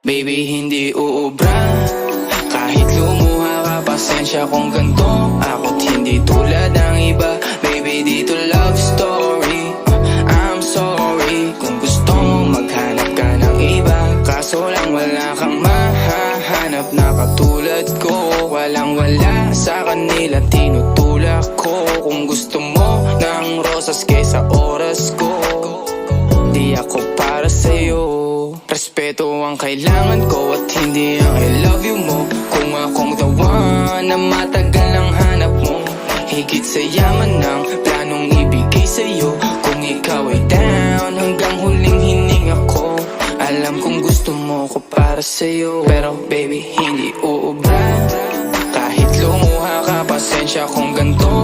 Baby, hindi uubra. Kahit lumuha ka, pasensya kung ganto. Ako't hindi tulad ng iba. Baby, dito love story. I'm sorry kung gusto mo maghanap ka ng iba. Kaso lang wala kang mahahanap na katulad ko. Walang wala sa kanila, tinutulak ko. Kung gusto mo ng rosas kaysa oras ko, di ako para sa'yo. Respeto ang kailangan ko at hindi ang I love you mo. Kung akong the one na matagal ang hanap mo, higit sa yaman ng planong ibigay sa'yo. Kung ikaw ay down hanggang huling hininga ko, alam kong gusto mo ko para sa'yo. Pero baby, hindi uubra. Kahit lumuha ka, pasensya kung ganto.